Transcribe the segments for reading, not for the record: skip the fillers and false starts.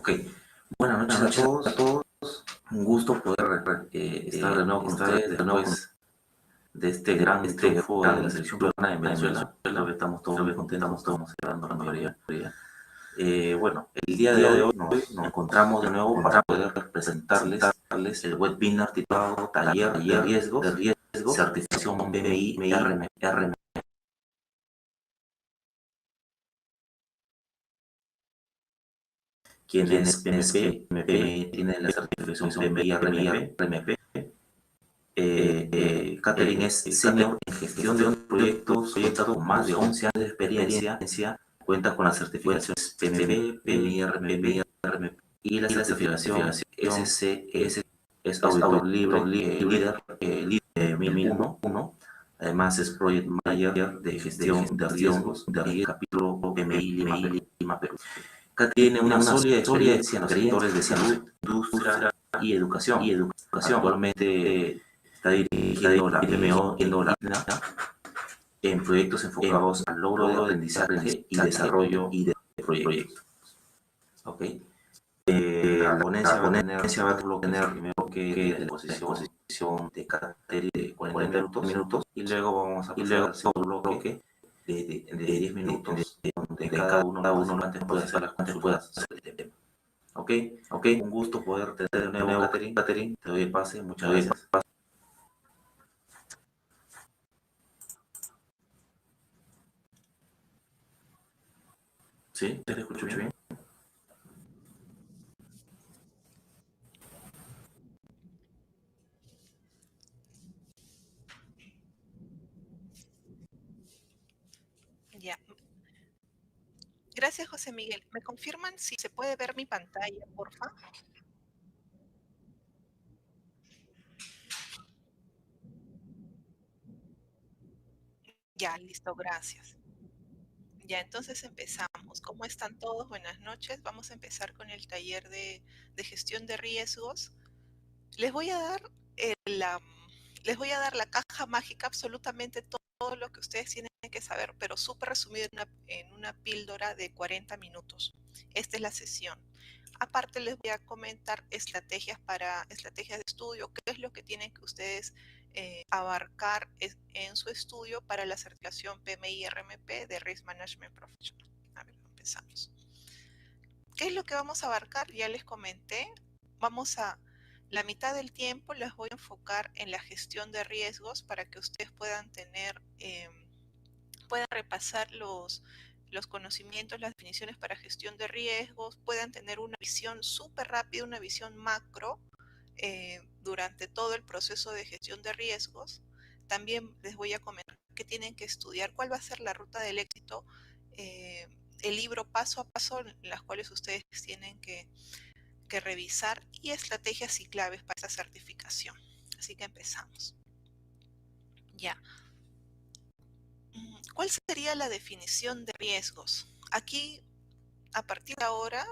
Ok, buenas noches a todos. Un gusto poder estar de nuevo con ustedes después de este gran triunfo de la selección peruana en Venezuela. Creo que estamos todos muy contentos, estamos celebrando la mayoría. Bueno, el día de hoy nos encontramos de nuevo para poder presentarles el webinar titulado Taller de Riesgos, Certificación BMI RM. Quienes PMP tienen la certificación BMI RMP. Catherine es senior en gestión de proyectos con más de 11 años de experiencia, cuenta con las certificaciones PMP, PMI, RMP y la certificación SCE, es auditor libre, líder, MIM 1. Además es Project Manager de gestión de riesgos del capítulo PMI Lima, Perú. Tiene una sólida experiencia en los sectores de salud, industria y educación. Actualmente está dirigiendo la PMO en proyectos enfocados al logro de aprendizaje y desarrollo de proyectos. ¿Ok? La ponencia va a tener primero que la exposición de Catherine de 40 minutos y luego vamos a pasar al segundo bloque de 10 minutos donde cada uno de los participantes puede hacer las consultas sobre el tema. Ok, un gusto poder tener de nuevo, Catherine. Te doy el pase, muchas gracias. ¿Sí? ¿Te escucho bien? Ya. Gracias, José Miguel. ¿Me confirman si se puede ver mi pantalla, porfa? Ya, listo, gracias. Ya, entonces empezamos. ¿Cómo están todos? Buenas noches. Vamos a empezar con el taller de gestión de riesgos. Les voy a dar les voy a dar la caja mágica, absolutamente todo lo que ustedes tienen que saber, pero súper resumido en una píldora de 40 minutos. Esta es la sesión. Aparte les voy a comentar estrategias de estudio, qué es lo que tienen que ustedes abarcar en su estudio para la certificación PMI-RMP de Risk Management Professional. A ver, empezamos. ¿Qué es lo que vamos a abarcar? Ya les comenté. La mitad del tiempo las voy a enfocar en la gestión de riesgos para que ustedes puedan puedan repasar los conocimientos, las definiciones para gestión de riesgos, puedan tener una visión súper rápida, una visión macro durante todo el proceso de gestión de riesgos. También les voy a comentar qué tienen que estudiar, cuál va a ser la ruta del éxito, el libro paso a paso en las cuales ustedes tienen que revisar y estrategias y claves para esta certificación. Así que empezamos. Ya. ¿Cuál sería la definición de riesgos? Aquí, a partir de ahora,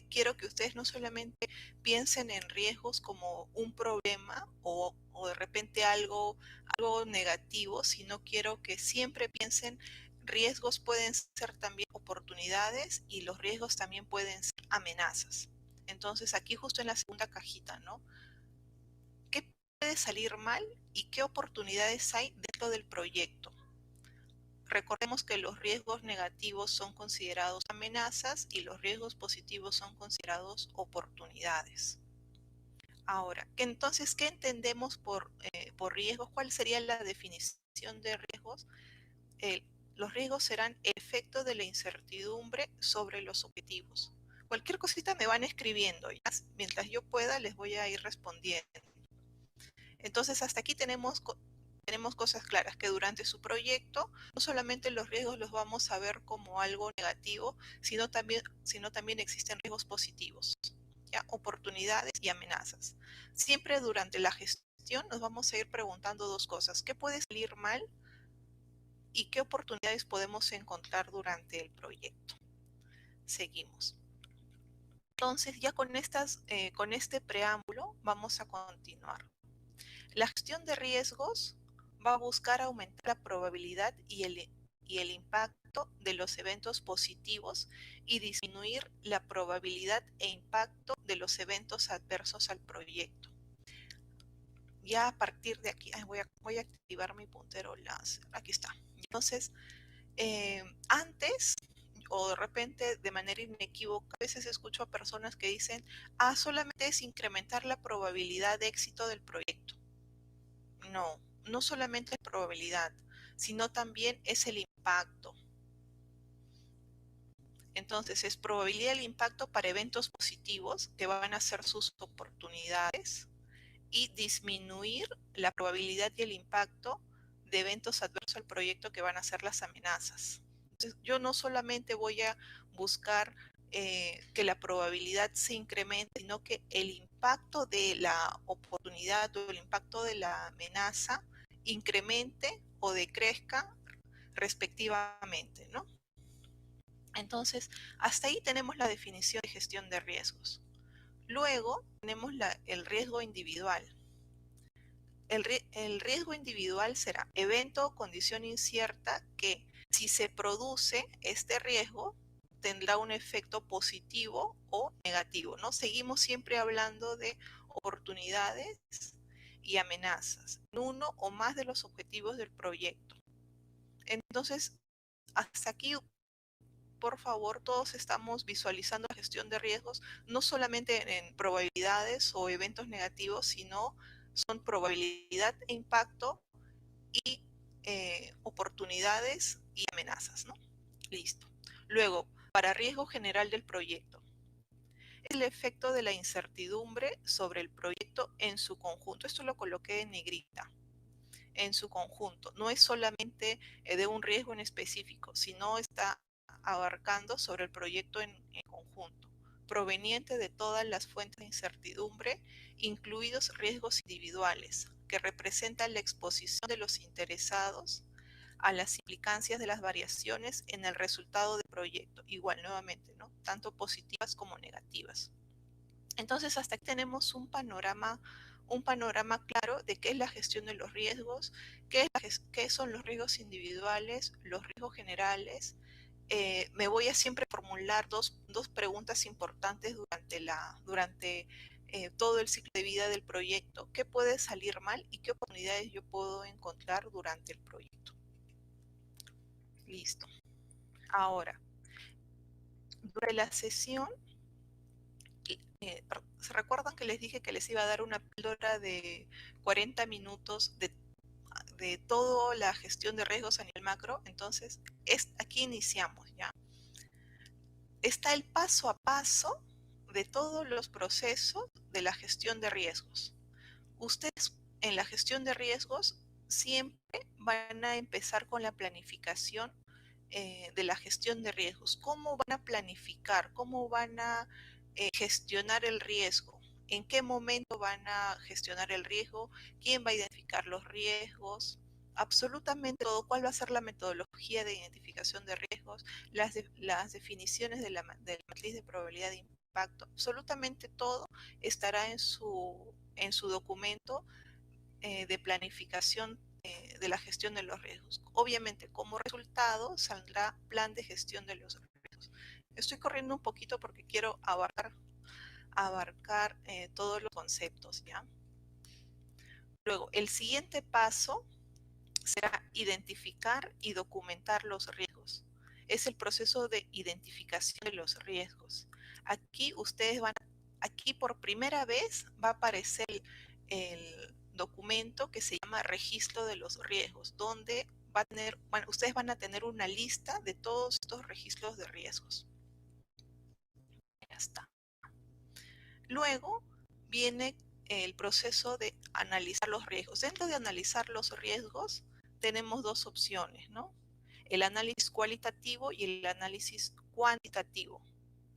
quiero que ustedes no solamente piensen en riesgos como un problema o de repente algo negativo, sino quiero que siempre piensen riesgos pueden ser también oportunidades y los riesgos también pueden ser amenazas. Entonces, aquí justo en la segunda cajita, ¿no? ¿Qué puede salir mal y qué oportunidades hay dentro del proyecto? Recordemos que los riesgos negativos son considerados amenazas y los riesgos positivos son considerados oportunidades. Ahora, entonces, ¿qué entendemos por riesgos? ¿Cuál sería la definición de riesgos? Los riesgos serán el efecto de la incertidumbre sobre los objetivos. Cualquier cosita me van escribiendo, ¿ya? Mientras yo pueda les voy a ir respondiendo. Entonces, hasta aquí tenemos cosas claras, que durante su proyecto no solamente los riesgos los vamos a ver como algo negativo, sino también existen riesgos positivos, ¿ya? Oportunidades y amenazas. Siempre durante la gestión nos vamos a ir preguntando dos cosas: ¿qué puede salir mal? ¿Y qué oportunidades podemos encontrar durante el proyecto? Seguimos. Entonces, ya con este preámbulo vamos a continuar. La gestión de riesgos va a buscar aumentar la probabilidad y y el impacto de los eventos positivos y disminuir la probabilidad e impacto de los eventos adversos al proyecto. Ya a partir de aquí, voy a activar mi puntero láser. Aquí está. Entonces, antes o de repente de manera inequívoca, a veces escucho a personas que dicen, solamente es incrementar la probabilidad de éxito del proyecto. No, no solamente es probabilidad, sino también es el impacto. Entonces, es probabilidad del impacto para eventos positivos que van a ser sus oportunidades y disminuir la probabilidad y el impacto de eventos adversos al proyecto que van a ser las amenazas. Entonces, yo no solamente voy a buscar que la probabilidad se incremente, sino que el impacto de la oportunidad o el impacto de la amenaza incremente o decrezca respectivamente, ¿no? Entonces, hasta ahí tenemos la definición de gestión de riesgos. Luego tenemos el riesgo individual. El riesgo individual será evento o condición incierta que, si se produce este riesgo, tendrá un efecto positivo o negativo, ¿no? Seguimos siempre hablando de oportunidades y amenazas, en uno o más de los objetivos del proyecto. Entonces, hasta aquí, por favor, todos estamos visualizando la gestión de riesgos, no solamente en probabilidades o eventos negativos, sino son probabilidad e impacto y oportunidades y amenazas, ¿no? Listo. Luego, para riesgo general del proyecto, es el efecto de la incertidumbre sobre el proyecto en su conjunto. Esto lo coloqué en negrita. En su conjunto. No es solamente de un riesgo en específico, sino está abarcando sobre el proyecto en conjunto, proveniente de todas las fuentes de incertidumbre, incluidos riesgos individuales, que representan la exposición de los interesados a las implicancias de las variaciones en el resultado del proyecto. Igual, nuevamente, ¿no? Tanto positivas como negativas. Entonces, hasta aquí tenemos un panorama claro de qué es la gestión de los riesgos, qué son los riesgos individuales, los riesgos generales. Me voy a siempre formular dos preguntas importantes durante todo el ciclo de vida del proyecto. ¿Qué puede salir mal y qué oportunidades yo puedo encontrar durante el proyecto? Listo. Ahora, durante la sesión, ¿se recuerdan que les dije que les iba a dar una píldora de 40 minutos de toda la gestión de riesgos a nivel macro? Entonces, aquí iniciamos, ¿ya? Está el paso a paso de todos los procesos de la gestión de riesgos. Ustedes en la gestión de riesgos siempre van a empezar con la planificación de la gestión de riesgos. ¿Cómo van a planificar? ¿Cómo van a gestionar el riesgo? ¿En qué momento van a gestionar el riesgo? ¿Quién va a identificar los riesgos? Absolutamente todo. ¿Cuál va a ser la metodología de identificación de riesgos? Las definiciones de la matriz de probabilidad de impacto. Absolutamente todo estará en su documento de planificación de la gestión de los riesgos. Obviamente, como resultado saldrá plan de gestión de los riesgos. Estoy corriendo un poquito porque quiero abarcar todos los conceptos, ¿ya? Luego, el siguiente paso será identificar y documentar los riesgos. Es el proceso de identificación de los riesgos. Aquí por primera vez va a aparecer el documento que se llama registro de los riesgos, donde ustedes van a tener una lista de todos estos registros de riesgos. Ya está. Luego viene el proceso de analizar los riesgos. Dentro de analizar los riesgos tenemos dos opciones, ¿no? El análisis cualitativo y el análisis cuantitativo.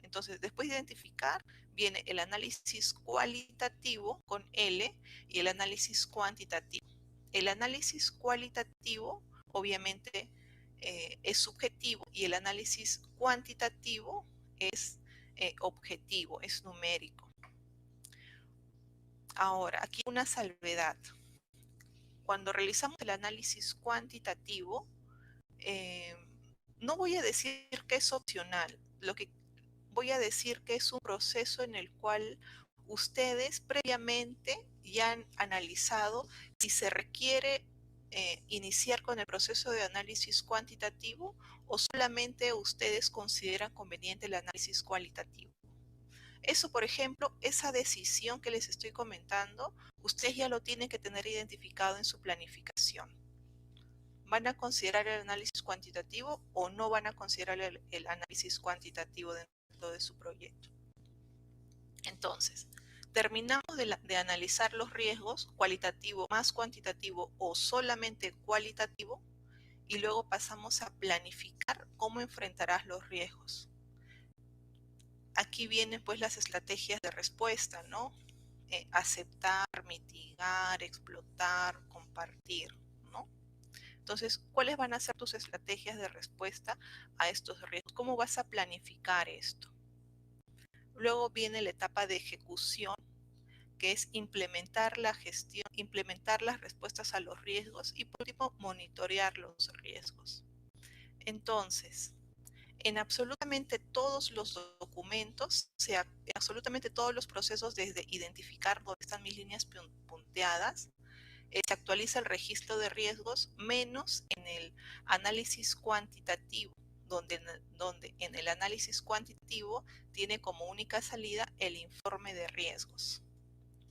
Entonces, después de identificar, viene el análisis cualitativo con L y el análisis cuantitativo. El análisis cualitativo, obviamente, es subjetivo y el análisis cuantitativo es objetivo, es numérico. Ahora, aquí una salvedad. Cuando realizamos el análisis cuantitativo, eh, no voy a decir que es opcional, lo que voy a decir que es un proceso en el cual ustedes previamente ya han analizado si se requiere iniciar con el proceso de análisis cuantitativo o solamente ustedes consideran conveniente el análisis cualitativo. Eso, por ejemplo, esa decisión que les estoy comentando, ustedes ya lo tienen que tener identificado en su planificación. ¿Van a considerar el análisis cuantitativo o no van a considerar el análisis cuantitativo dentro de su proyecto? Entonces, terminamos de analizar los riesgos, cualitativo más cuantitativo o solamente cualitativo, y luego pasamos a planificar cómo enfrentarás los riesgos. Aquí vienen pues las estrategias de respuesta, ¿no? Aceptar, mitigar, explotar, compartir, ¿no? Entonces, ¿cuáles van a ser tus estrategias de respuesta a estos riesgos? ¿Cómo vas a planificar esto? Luego viene la etapa de ejecución, que es implementar la gestión, implementar las respuestas a los riesgos y por último, monitorear los riesgos. Entonces, en absolutamente todos los documentos, en absolutamente todos los procesos, desde identificar dónde están mis líneas punteadas, se actualiza el registro de riesgos, menos en el análisis cuantitativo, donde en el análisis cuantitativo tiene como única salida el informe de riesgos.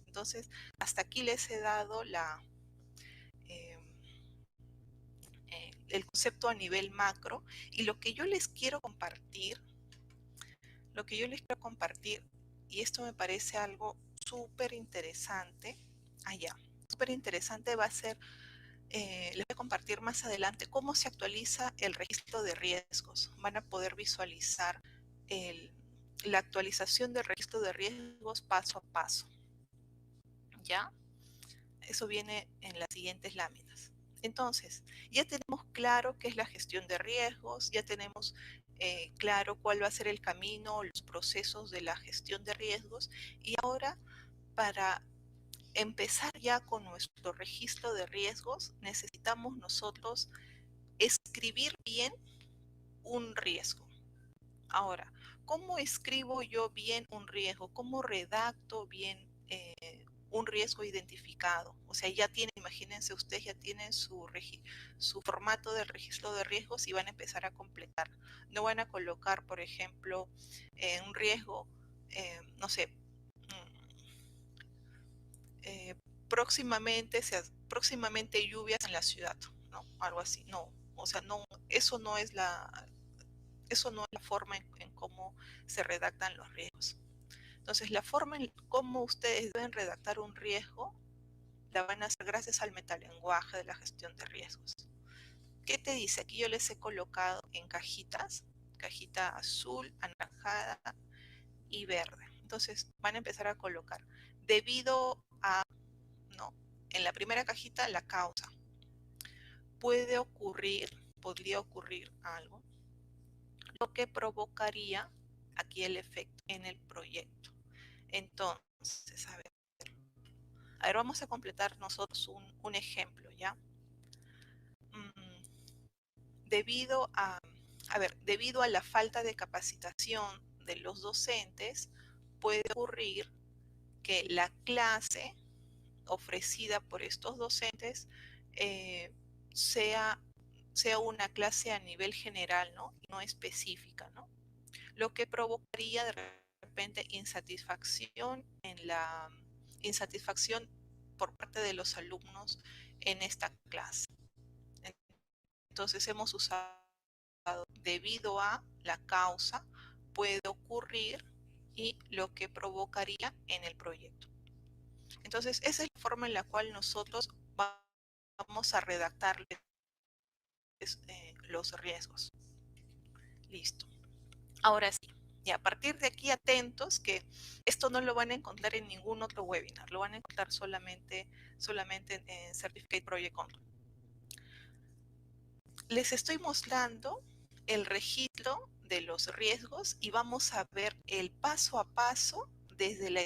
Entonces, hasta aquí les he dado eh, el concepto a nivel macro, y lo que yo les quiero compartir, y esto me parece algo súper interesante, súper interesante va a ser, les voy a compartir más adelante cómo se actualiza el registro de riesgos. Van a poder visualizar la actualización del registro de riesgos paso a paso, ¿ya? Eso viene en las siguientes láminas. Entonces, ya tenemos claro qué es la gestión de riesgos, ya tenemos claro cuál va a ser el camino, los procesos de la gestión de riesgos, y ahora para empezar ya con nuestro registro de riesgos, necesitamos nosotros escribir bien un riesgo. Ahora, ¿cómo escribo yo bien un riesgo? ¿Cómo redacto bien un riesgo identificado? O sea, ya tienen, imagínense ustedes, ya tienen su formato de registro de riesgos y van a empezar a completar. No van a colocar, por ejemplo, un riesgo, no sé, eh, próximamente lluvias en la ciudad, ¿no? Algo así, no. O sea, no, eso no es la forma en cómo se redactan los riesgos. Entonces, la forma en cómo ustedes deben redactar un riesgo la van a hacer gracias al metalenguaje de la gestión de riesgos. ¿Qué te dice? Aquí yo les he colocado en cajitas, cajita azul, anaranjada y verde. Entonces, van a empezar a colocar debido a, ¿no? En la primera cajita, la causa. Podría ocurrir algo, lo que provocaría aquí el efecto en el proyecto. Entonces, a ver, vamos a completar nosotros un ejemplo, ¿ya? Mm, debido a la falta de capacitación de los docentes, puede ocurrir que la clase ofrecida por estos docentes eh, sea, sea una clase a nivel general, ¿no? Y no específica, ¿no? Lo que provocaría de repente insatisfacción por parte de los alumnos en esta clase. Entonces hemos usado debido a la causa, puede ocurrir y lo que provocaría en el proyecto. Entonces esa es la forma en la cual nosotros vamos a redactar los riesgos. Listo. Ahora sí, y a partir de aquí atentos que esto no lo van a encontrar en ningún otro webinar, lo van a encontrar solamente en Certificate Project Control. Les estoy mostrando el registro de los riesgos y vamos a ver el paso a paso desde la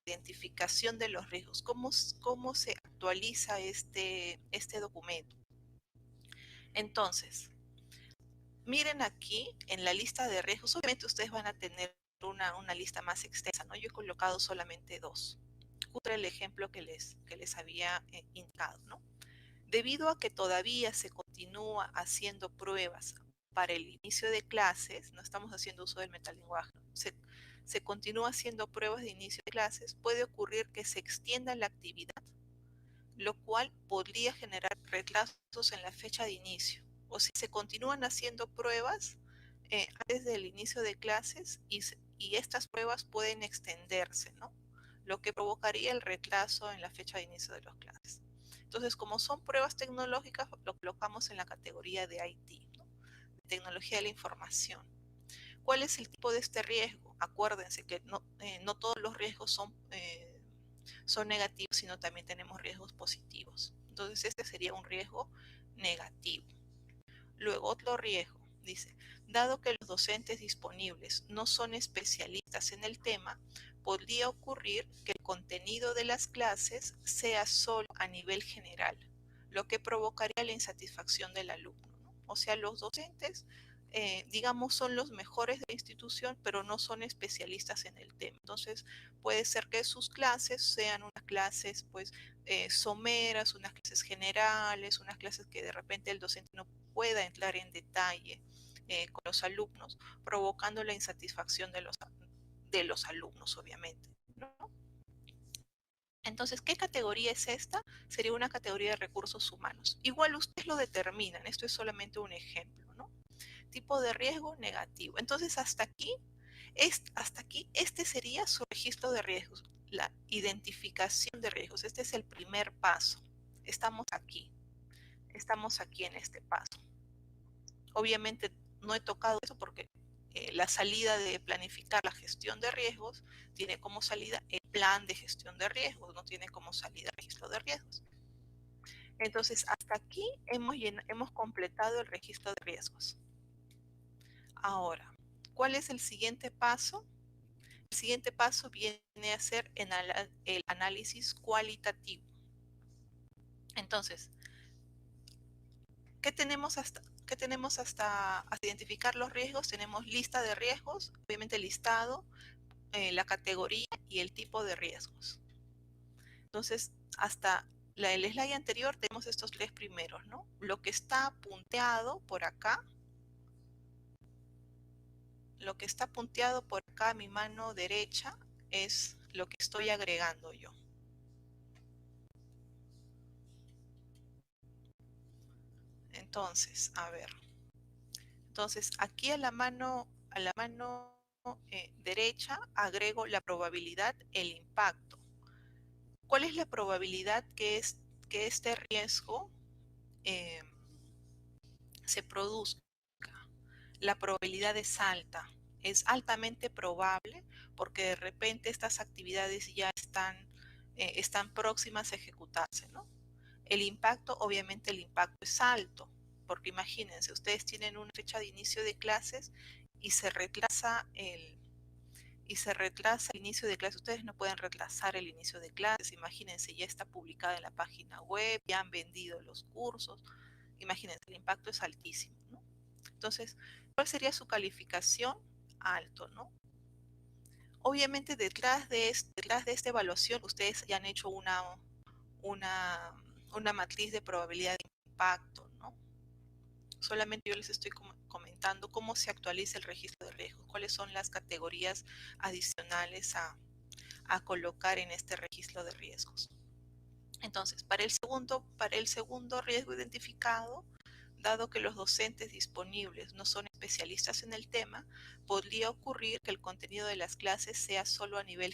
identificación de los riesgos, cómo se actualiza este documento. Entonces, miren aquí en la lista de riesgos, obviamente ustedes van a tener una lista más extensa, ¿no? Yo he colocado solamente dos. Justo el ejemplo que les había indicado, ¿no? Debido a que todavía se continúa haciendo pruebas para el inicio de clases, no estamos haciendo uso del metalenguaje, se continúa haciendo pruebas de inicio de clases, puede ocurrir que se extienda la actividad, lo cual podría generar retrasos en la fecha de inicio. O si se continúan haciendo pruebas antes del inicio de clases y estas pruebas pueden extenderse, ¿no? Lo que provocaría el retraso en la fecha de inicio de las clases. Entonces, como son pruebas tecnológicas, lo colocamos en la categoría de IT, ¿no? De tecnología de la información. ¿Cuál es el tipo de este riesgo? Acuérdense que no todos los riesgos son negativos, sino también tenemos riesgos positivos. Entonces, este sería un riesgo negativo. Luego, otro riesgo, dice, dado que los docentes disponibles no son especialistas en el tema, podría ocurrir que el contenido de las clases sea solo a nivel general, lo que provocaría la insatisfacción del alumno, ¿no? O sea, los docentes, digamos, son los mejores de la institución, pero no son especialistas en el tema. Entonces, puede ser que sus clases sean unas clases, pues, someras, unas clases generales, unas clases que de repente el docente no pueda entrar en detalle con los alumnos, provocando la insatisfacción de los alumnos, obviamente, ¿no? Entonces, ¿qué categoría es esta? Sería una categoría de recursos humanos. Igual ustedes lo determinan, esto es solamente un ejemplo, ¿no? Tipo de riesgo negativo. Entonces, hasta aquí, este sería su registro de riesgos, la identificación de riesgos. Este es el primer paso. Estamos aquí en este paso. Obviamente no he tocado eso porque la salida de planificar la gestión de riesgos tiene como salida el plan de gestión de riesgos, no tiene como salida el registro de riesgos. Entonces, hasta aquí hemos completado el registro de riesgos. Ahora, ¿cuál es el siguiente paso? El siguiente paso viene a ser el análisis cualitativo. Entonces, ¿qué tenemos hasta identificar los riesgos? Tenemos lista de riesgos, obviamente listado, la categoría y el tipo de riesgos. Entonces, hasta el slide anterior tenemos estos tres primeros, ¿no? Lo que está punteado por acá, a mi mano derecha, es lo que estoy agregando yo. Entonces, a ver. Entonces, aquí a la mano derecha agrego la probabilidad, el impacto. ¿Cuál es la probabilidad que este riesgo se produzca? La probabilidad es altamente probable porque de repente estas actividades ya están próximas a ejecutarse, ¿no? El impacto, obviamente el impacto es alto, porque imagínense, ustedes tienen una fecha de inicio de clases y se retrasa el inicio de clases. Ustedes no pueden retrasar el inicio de clases. Imagínense, ya está publicada en la página web, ya han vendido los cursos. Imagínense, el impacto es altísimo, ¿no? Entonces, ¿cuál sería su calificación? Alto, ¿no? Obviamente, detrás de esta evaluación, ustedes ya han hecho una matriz de probabilidad de impacto, ¿no? Solamente yo les estoy comentando cómo se actualiza el registro de riesgos, cuáles son las categorías adicionales a colocar en este registro de riesgos. Entonces, para el segundo riesgo identificado, dado que los docentes disponibles no son especialistas en el tema, podría ocurrir que el contenido de las clases sea solo a nivel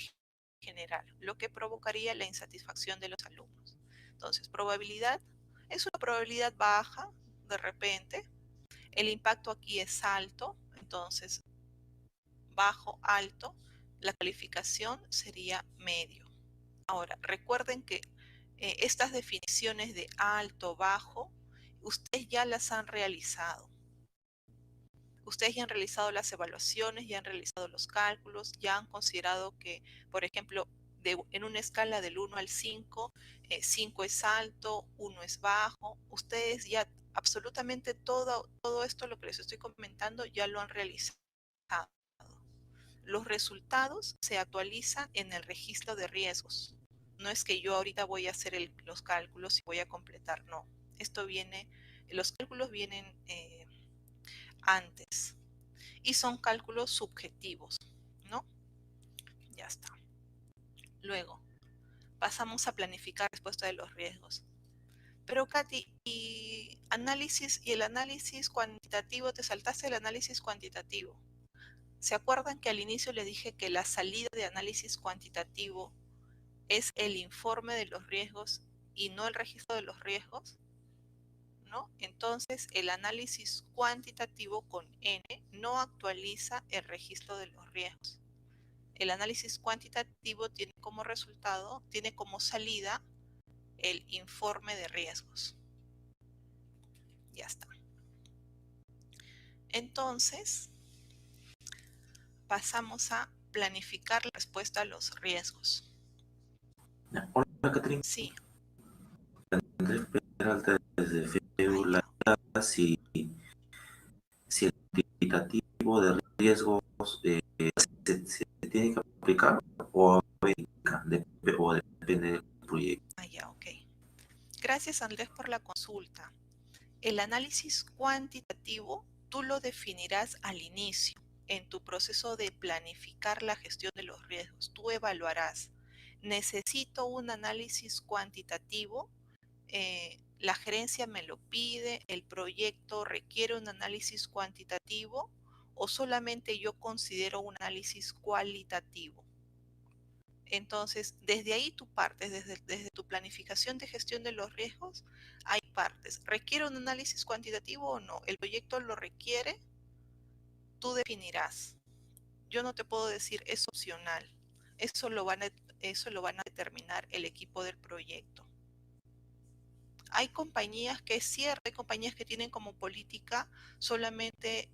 general, lo que provocaría la insatisfacción de los alumnos. Entonces, probabilidad es una probabilidad baja, de repente. El impacto aquí es alto, entonces bajo, alto. La calificación sería medio. Ahora, recuerden que estas definiciones de alto, bajo, ustedes ya las han realizado. Ustedes ya han realizado las evaluaciones, ya han realizado los cálculos, ya han considerado que, por ejemplo, en una escala del 1 al 5, 5 es alto, 1 es bajo. Ustedes ya absolutamente todo esto, lo que les estoy comentando, ya lo han realizado. Los resultados se actualizan en el registro de riesgos. No es que yo ahorita voy a hacer los cálculos y voy a completar, no. Esto viene, los cálculos vienen antes y son cálculos subjetivos, ¿no? Ya está. Luego, pasamos a planificar respuesta de los riesgos. Pero Katy, y el análisis cuantitativo, te saltaste el análisis cuantitativo. ¿Se acuerdan que al inicio les dije que la salida de análisis cuantitativo es el informe de los riesgos y no el registro de los riesgos? ¿No? Entonces, el análisis cuantitativo con N no actualiza el registro de los riesgos. El análisis cuantitativo tiene como resultado, tiene como salida el informe de riesgos. Ya está. Entonces, pasamos a planificar la respuesta a los riesgos. Hola, Catherine. Sí. Andrés Peralta desde FEULA. Si el cuantitativo de riesgos se tiene que aplicar o depende del proyecto. Ya, ok. Gracias, Andrés, por la consulta. El análisis cuantitativo tú lo definirás al inicio, en tu proceso de planificar la gestión de los riesgos. Tú evaluarás, necesito un análisis cuantitativo, la gerencia me lo pide, el proyecto requiere un análisis cuantitativo o solamente yo considero un análisis cualitativo. Entonces, desde ahí tú partes, desde tu planificación de gestión de los riesgos, hay partes. ¿Requiere un análisis cuantitativo o no? ¿El proyecto lo requiere? Tú definirás. Yo no te puedo decir es opcional. Eso lo van a determinar el equipo del proyecto. Hay compañías que es cierto, hay compañías que tienen como política solamente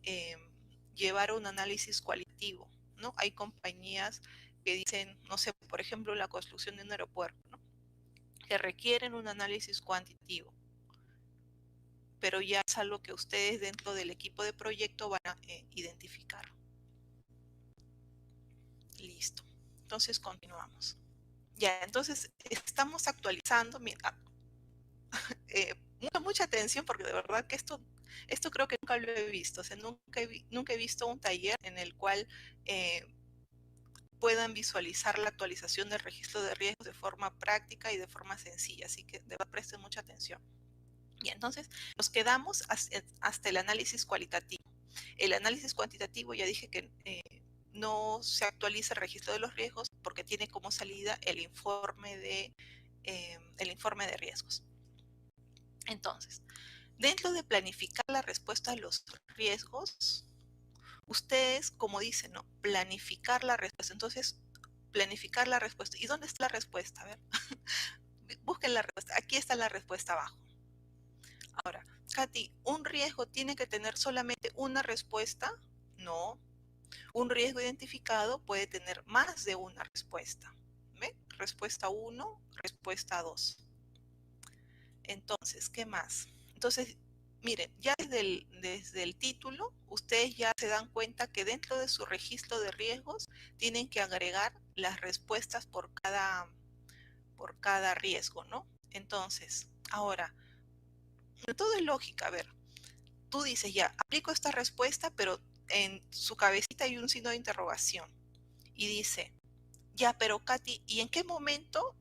llevar un análisis cualitativo, ¿no? Hay compañías que dicen, no sé, por ejemplo, la construcción de un aeropuerto, ¿no? Que requieren un análisis cuantitativo, pero ya es algo que ustedes dentro del equipo de proyecto van a identificar. Listo. Entonces continuamos. Ya, entonces estamos actualizando. Mira, mucha atención porque de verdad que esto creo que nunca lo he visto. O sea, nunca he visto un taller en el cual puedan visualizar la actualización del registro de riesgos de forma práctica y de forma sencilla. Así que de verdad presten mucha atención. Y entonces nos quedamos hasta el análisis cualitativo. El análisis cuantitativo ya dije que no se actualiza el registro de los riesgos porque tiene como salida el informe de riesgos. Entonces, dentro de planificar la respuesta a los riesgos, ustedes, como dicen, ¿no? Planificar la respuesta. Entonces, planificar la respuesta. ¿Y dónde está la respuesta? A ver, busquen la respuesta. Aquí está la respuesta abajo. Ahora, Katy, ¿un riesgo tiene que tener solamente una respuesta? No. Un riesgo identificado puede tener más de una respuesta. ¿Ve? Respuesta 1, respuesta 2. Entonces, ¿qué más? Entonces, miren, ya desde el título, ustedes ya se dan cuenta que dentro de su registro de riesgos tienen que agregar las respuestas por cada riesgo, ¿no? Entonces, ahora, todo es lógica, a ver, tú dices, ya, aplico esta respuesta, pero en su cabecita hay un signo de interrogación y dice, ya, pero Katy, ¿y en qué momento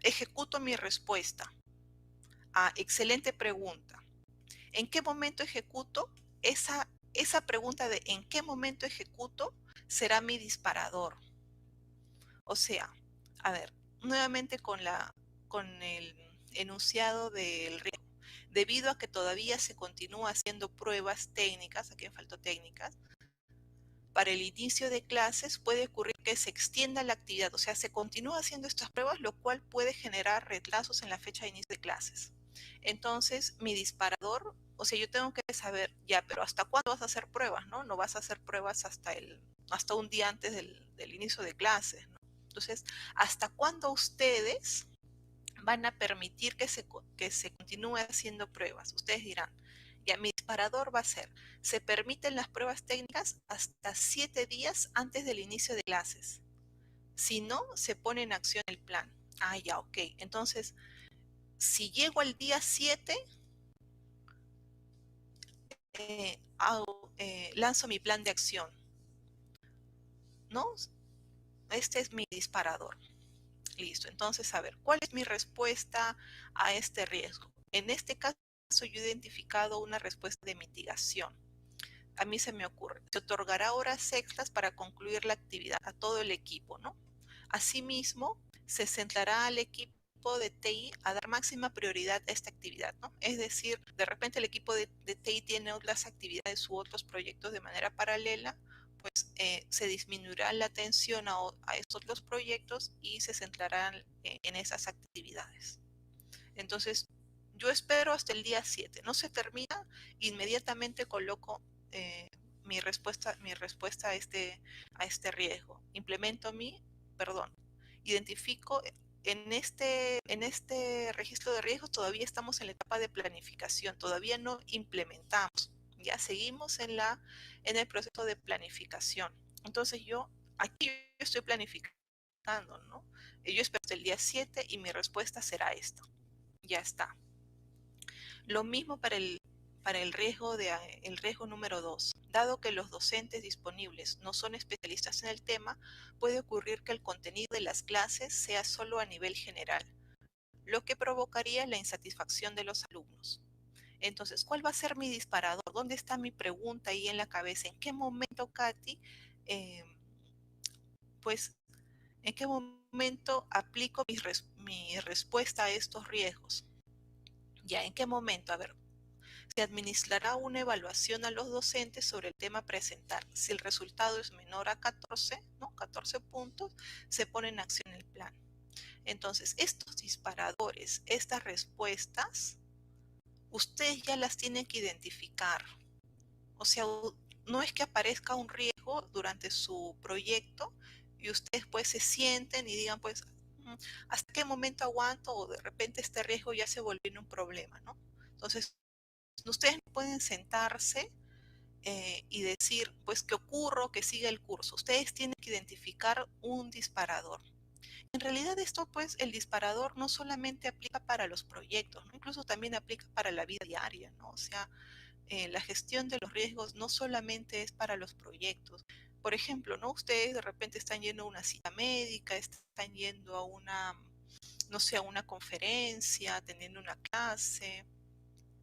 ejecuto mi respuesta? Ah, excelente pregunta. ¿En qué momento ejecuto? Esa pregunta de ¿en qué momento ejecuto? Será mi disparador. O sea, a ver, nuevamente con el enunciado del riesgo. Debido a que todavía se continúa haciendo pruebas técnicas, aquí me faltó técnicas, para el inicio de clases puede ocurrir que se extienda la actividad, o sea, se continúa haciendo estas pruebas, lo cual puede generar retrasos en la fecha de inicio de clases. Entonces, mi disparador, o sea, yo tengo que saber, ya, pero ¿hasta cuándo vas a hacer pruebas, no? No vas a hacer pruebas hasta un día antes del inicio de clases, ¿no? Entonces, ¿hasta cuándo ustedes van a permitir que se continúe haciendo pruebas. Ustedes dirán, ya mi disparador va a ser, se permiten las pruebas técnicas hasta 7 días antes del inicio de clases. Si no, se pone en acción el plan. Ah, ya, ok. Entonces, si llego al día 7, lanzo mi plan de acción, ¿no? Este es mi disparador. Listo. Entonces, a ver, ¿cuál es mi respuesta a este riesgo? En este caso, yo he identificado una respuesta de mitigación. A mí se me ocurre, se otorgará horas extras para concluir la actividad a todo el equipo, ¿no? Asimismo, se centrará al equipo de TI a dar máxima prioridad a esta actividad, ¿no? Es decir, de repente el equipo de TI tiene otras actividades u otros proyectos de manera paralela, pues se disminuirá la atención a estos dos proyectos y se centrarán en esas actividades. Entonces, yo espero hasta el día 7. No se termina, inmediatamente coloco mi respuesta a este riesgo. Identifico en este registro de riesgos todavía estamos en la etapa de planificación, todavía no implementamos, ya seguimos en el proceso de planificación. Entonces aquí yo estoy planificando, ¿no? Yo espero hasta el día 7 y mi respuesta será esta. Ya está. Lo mismo para el riesgo número 2. Dado que los docentes disponibles no son especialistas en el tema, puede ocurrir que el contenido de las clases sea solo a nivel general, lo que provocaría la insatisfacción de los alumnos. Entonces, ¿cuál va a ser mi disparador? ¿Dónde está mi pregunta ahí en la cabeza? ¿En qué momento, Katy, eh, pues, en qué momento aplico mi respuesta a estos riesgos? ¿Ya en qué momento? A ver, se administrará una evaluación a los docentes sobre el tema a presentar. Si el resultado es menor a 14, ¿no? 14 puntos, se pone en acción el plan. Entonces, estos disparadores, estas respuestas, ustedes ya las tienen que identificar. O sea, no es que aparezca un riesgo durante su proyecto y ustedes pues se sienten y digan pues, ¿hasta qué momento aguanto? O de repente este riesgo ya se volvió un problema, ¿no? Entonces, ustedes no pueden sentarse y decir, pues que ocurra, que siga el curso. Ustedes tienen que identificar un disparador. En realidad esto, pues, el disparador no solamente aplica para los proyectos, ¿no? Incluso también aplica para la vida diaria, ¿no? O sea, la gestión de los riesgos no solamente es para los proyectos. Por ejemplo, ¿no? Ustedes de repente están yendo a una cita médica, están yendo a una, no sé, a una conferencia, teniendo una clase.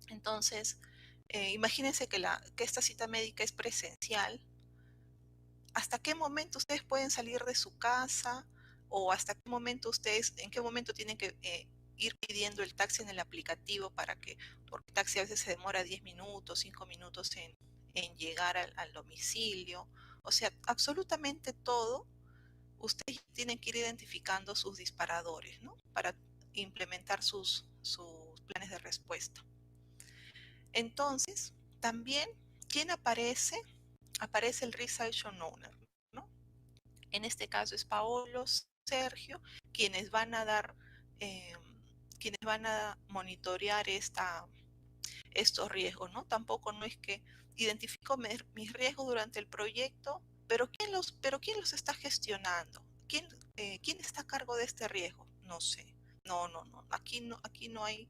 Entonces, imagínense que esta cita médica es presencial. ¿Hasta qué momento ustedes pueden salir de su casa? ¿O hasta qué momento en qué momento tienen que ir pidiendo el taxi en el aplicativo porque el taxi a veces se demora 10 minutos, 5 minutos en llegar al domicilio? O sea, absolutamente todo, ustedes tienen que ir identificando sus disparadores, ¿no? Para implementar sus planes de respuesta. Entonces, también, ¿quién aparece? Aparece el Resolution Owner, ¿no? En este caso es Paolo, Sergio, quienes van a dar, eh, quienes van a monitorear estos riesgos, ¿no? Tampoco no es que identifico mis riesgos durante el proyecto, pero ¿quién los está gestionando? ¿Quién está a cargo de este riesgo? No sé. No. Aquí no hay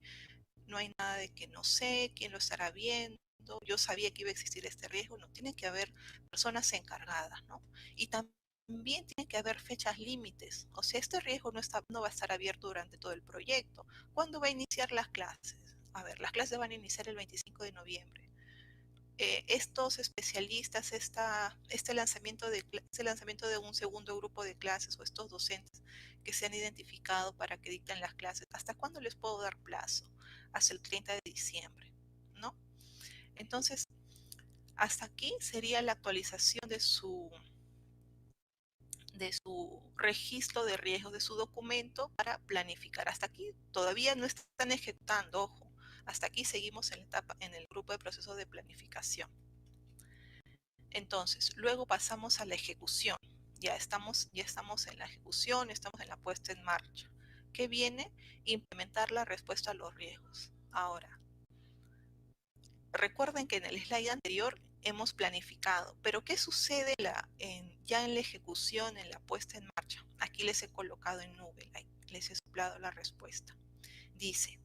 nada de que no sé, quién lo estará viendo. Yo sabía que iba a existir este riesgo, no, tiene que haber personas encargadas, ¿no? Y también tiene que haber fechas límites, o sea, este riesgo no va a estar abierto durante todo el proyecto. ¿Cuándo va a iniciar las clases? A ver, las clases van a iniciar el 25 de noviembre. Estos especialistas, este lanzamiento de un segundo grupo de clases o estos docentes que se han identificado para que dicten las clases, ¿hasta cuándo les puedo dar plazo? Hasta el 30 de diciembre, ¿no? Entonces, hasta aquí sería la actualización de su registro de riesgos, de su documento para planificar. Hasta aquí todavía no están ejecutando, ojo. Hasta aquí seguimos en el grupo de procesos de planificación. Entonces, luego pasamos a la ejecución. Ya estamos en la ejecución, estamos en la puesta en marcha. que viene implementar la respuesta a los riesgos. Ahora, recuerden que en el slide anterior hemos planificado, pero ¿qué sucede ya en la ejecución, en la puesta en marcha? Aquí les he colocado en nube, les he soplado la respuesta. Dice,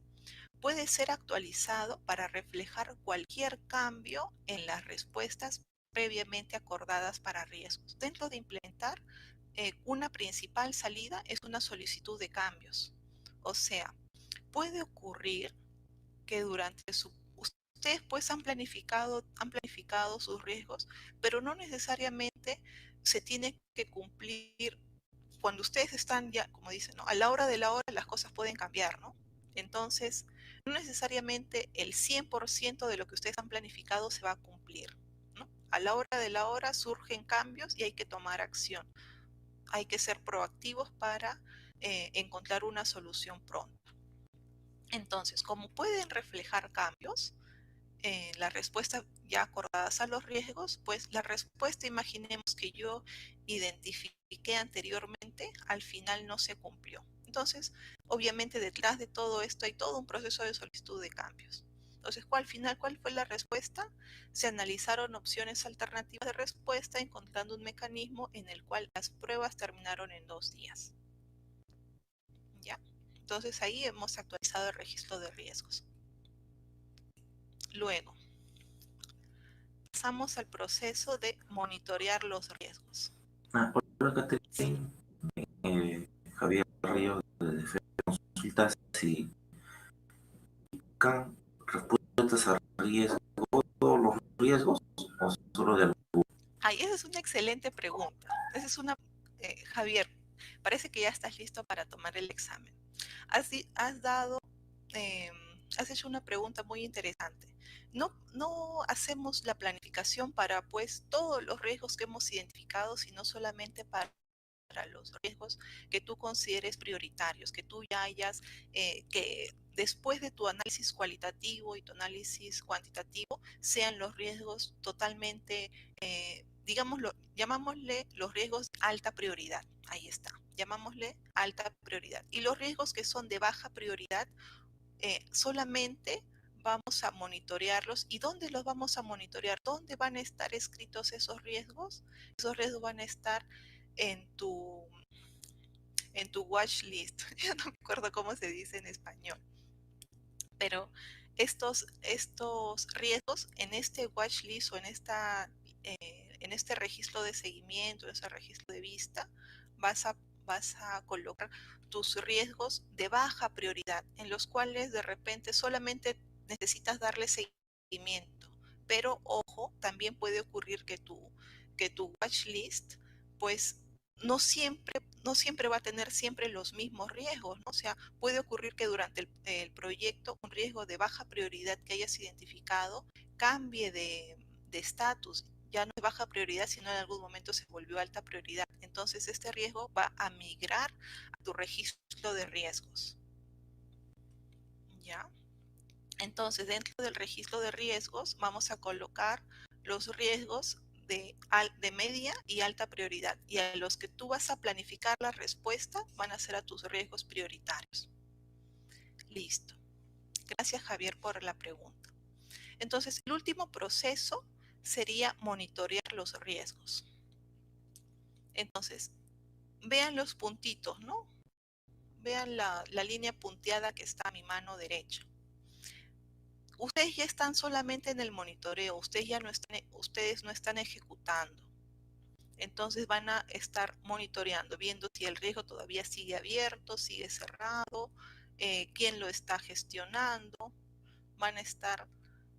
puede ser actualizado para reflejar cualquier cambio en las respuestas previamente acordadas para riesgos. Dentro de implementar, una principal salida es una solicitud de cambios. O sea, puede ocurrir que ustedes pues han planificado sus riesgos, pero no necesariamente se tiene que cumplir cuando ustedes están ya, como dicen, ¿no? A la hora de la hora las cosas pueden cambiar, ¿no? Entonces, no necesariamente el 100% de lo que ustedes han planificado se va a cumplir, ¿no? A la hora de la hora surgen cambios y hay que tomar acción. Hay que ser proactivos para encontrar una solución pronta. Entonces, como pueden reflejar cambios, la respuesta ya acordadas a los riesgos, pues la respuesta, imaginemos que yo identifiqué anteriormente, al final no se cumplió. Entonces, obviamente detrás de todo esto hay todo un proceso de solicitud de cambios. Entonces, ¿cuál fue la respuesta? Se analizaron opciones alternativas de respuesta, encontrando un mecanismo en el cual las pruebas terminaron en 2 días. ¿Ya? Entonces, ahí hemos actualizado el registro de riesgos. Luego, pasamos al proceso de monitorear los riesgos. Hola, Catherine. Javier Ríos de Defensa Consultas, si buscan respuestas a riesgos, todos los riesgos o solo de algunos. Ay, esa es una excelente pregunta. Esa es una, Javier, parece que ya estás listo para tomar el examen. Has dado, eh, has hecho una pregunta muy interesante. No hacemos la planificación para pues todos los riesgos que hemos identificado, sino solamente para los riesgos que tú consideres prioritarios, que tú ya hayas, que después de tu análisis cualitativo y tu análisis cuantitativo, sean los riesgos totalmente, llamámosle los riesgos de alta prioridad. Ahí está, llamámosle alta prioridad. Y los riesgos que son de baja prioridad, solamente vamos a monitorearlos. ¿Y dónde los vamos a monitorear? ¿Dónde van a estar escritos esos riesgos? Esos riesgos van a estar en tu, en tu watch list. Ya no me acuerdo cómo se dice en español. Pero estos riesgos en este watch list o en este registro de seguimiento, en ese registro de vista, vas a colocar tus riesgos de baja prioridad, en los cuales de repente solamente necesitas darle seguimiento. Pero ojo, también puede ocurrir que tu watch list, pues no siempre va a tener siempre los mismos riesgos, ¿no? O sea, puede ocurrir que durante el proyecto un riesgo de baja prioridad que hayas identificado cambie de estatus. Ya no es baja prioridad, sino en algún momento se volvió alta prioridad. Entonces, este riesgo va a migrar a tu registro de riesgos. ¿Ya? Entonces, dentro del registro de riesgos, vamos a colocar los riesgos de media y alta prioridad. Y a los que tú vas a planificar la respuesta van a ser a tus riesgos prioritarios. Listo. Gracias, Javier, por la pregunta. Entonces, el último proceso sería monitorear los riesgos. Entonces, vean los puntitos, ¿no? Vean la línea punteada que está a mi mano derecha. Ustedes ya están solamente en el monitoreo, ustedes no están ejecutando. Entonces van a estar monitoreando, viendo si el riesgo todavía sigue abierto, sigue cerrado, quién lo está gestionando, van a estar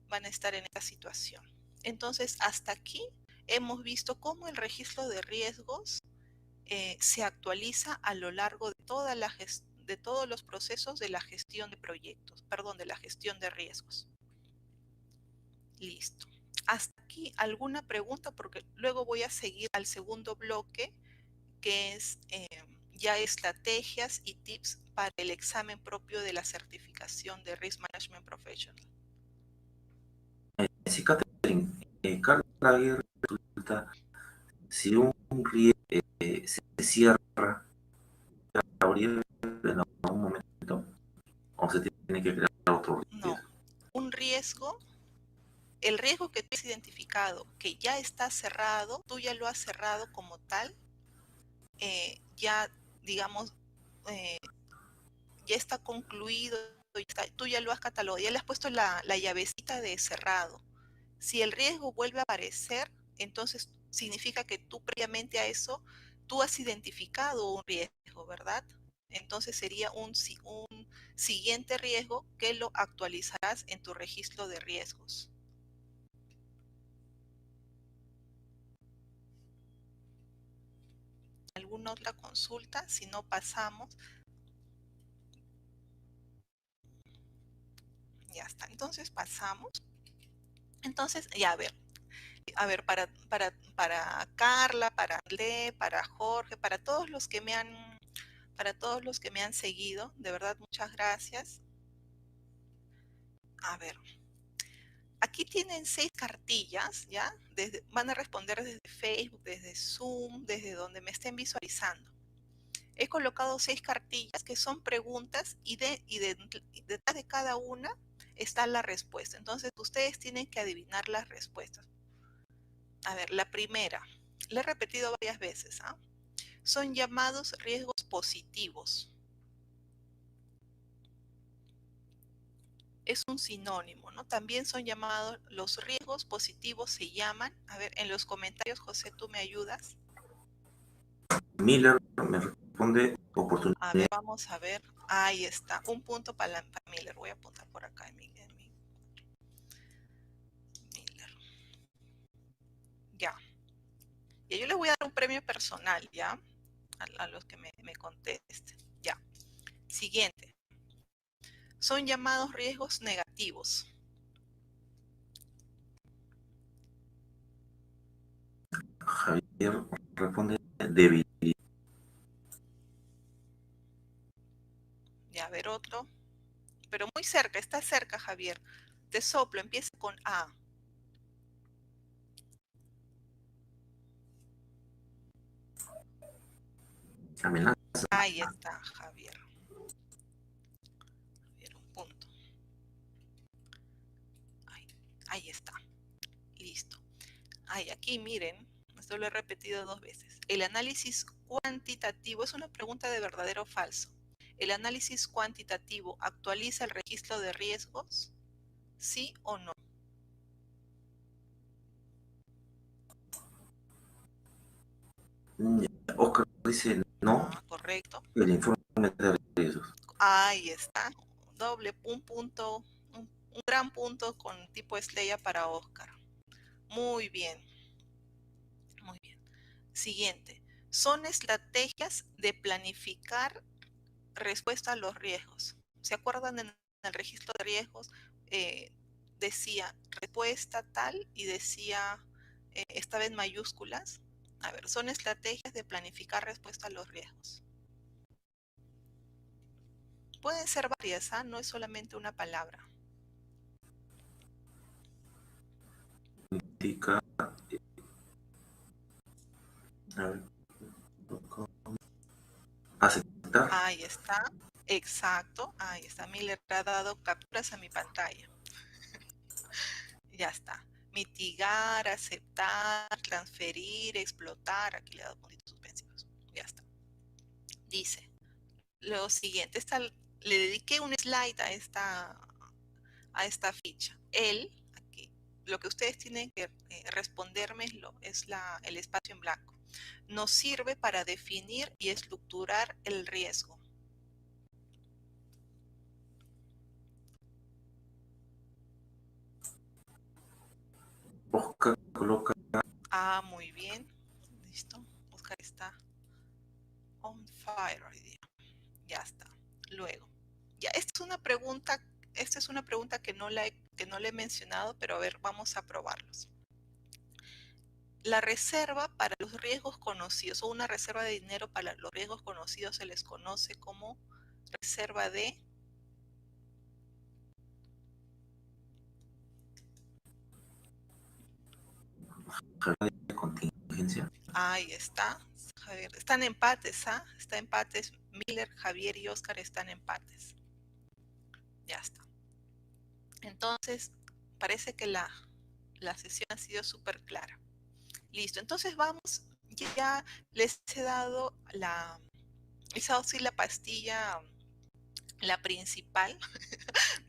en esta situación. Entonces, hasta aquí hemos visto cómo el registro de riesgos se actualiza a lo largo de de todos los procesos de la gestión de proyectos, perdón, de la gestión de riesgos. Listo. Hasta aquí, ¿alguna pregunta? Porque luego voy a seguir al segundo bloque, que es ya estrategias y tips para el examen propio de la certificación de Risk Management Professional. Sí, Catherine, Carla Aguirre resulta, si un riesgo se cierra, abrir en algún que crear otro No, riesgo. un riesgo, el riesgo que tú has identificado, que ya está cerrado, tú ya lo has cerrado como tal, ya, digamos, eh, ya está concluido, tú ya lo has catalogado, ya le has puesto la llavecita de cerrado. Si el riesgo vuelve a aparecer, entonces significa que tú previamente a eso, tú has identificado un riesgo, ¿verdad? Entonces sería un siguiente riesgo que lo actualizarás en tu registro de riesgos. ¿Alguna otra consulta? Si no, pasamos. Ya está. Entonces pasamos. Entonces, ya a ver, para Carla, para Ale, para Jorge, para todos los que me han seguido, de verdad, muchas gracias. A ver, aquí tienen 6 cartillas, ¿ya? Van a responder desde Facebook, desde Zoom, desde donde me estén visualizando. He colocado 6 cartillas que son preguntas y detrás de cada una está la respuesta. Entonces, ustedes tienen que adivinar las respuestas. A ver, la primera, la he repetido varias veces, ¿ah? Son llamados riesgos positivos. Es un sinónimo, ¿no? También son llamados, los riesgos positivos se llaman, a ver, en los comentarios, José, ¿tú me ayudas? Miller me responde A ver, oportunidad. vamos a ver, ahí está, un punto para Miller, voy a apuntar por acá en mi Miller, ya. Y yo les voy a dar un premio personal, ¿ya? A los que me contesten, ya. Siguiente, son llamados riesgos negativos. Javier responde debilidad. Ya, a ver otro, pero muy cerca, está cerca, Javier. Te soplo, empieza con A. Amenaza. Ahí está, Javier. Javier, un punto. Ahí está. Listo. Ay, aquí miren, esto lo he repetido 2 veces. El análisis cuantitativo es una pregunta de verdadero o falso. ¿El análisis cuantitativo actualiza el registro de riesgos? ¿Sí o no? Oscar dice no, Ah, correcto. el informe de riesgos. Ahí está. Un punto, un gran punto con tipo estrella para Oscar. Muy bien, muy bien. Siguiente. Son estrategias de planificar respuesta a los riesgos. ¿Se acuerdan en el registro de riesgos? Decía respuesta tal y decía, estaba en mayúsculas. A ver, son estrategias de planificar respuesta a los riesgos. Pueden ser varias, ¿ah? No es solamente una palabra. Indica, a ver, aceptar. Ahí está, exacto, ahí está. Miller ha dado capturas a mi pantalla. Ya está. Mitigar, aceptar, transferir, explotar. Aquí le he dado puntitos suspensivos. Ya está. Dice, lo siguiente, le dediqué un slide a esta ficha. Aquí, lo que ustedes tienen que responderme es el espacio en blanco. Nos sirve para definir y estructurar el riesgo. Oscar coloca Ah, muy bien. Listo. Oscar está on fire hoy día. Ya está. Luego. Ya, esta es una pregunta que no le he mencionado, pero a ver, vamos a probarlos. La reserva para los riesgos conocidos o una reserva de dinero para los riesgos conocidos se les conoce como reserva de... Javier de contingencia. Ahí está, Javier. Están empates, ¿ah? Está empates. Miller, Javier y Oscar están empates. Ya está. Entonces, parece que la sesión ha sido súper clara. Listo, entonces vamos, ya les he dado sí la pastilla, la principal,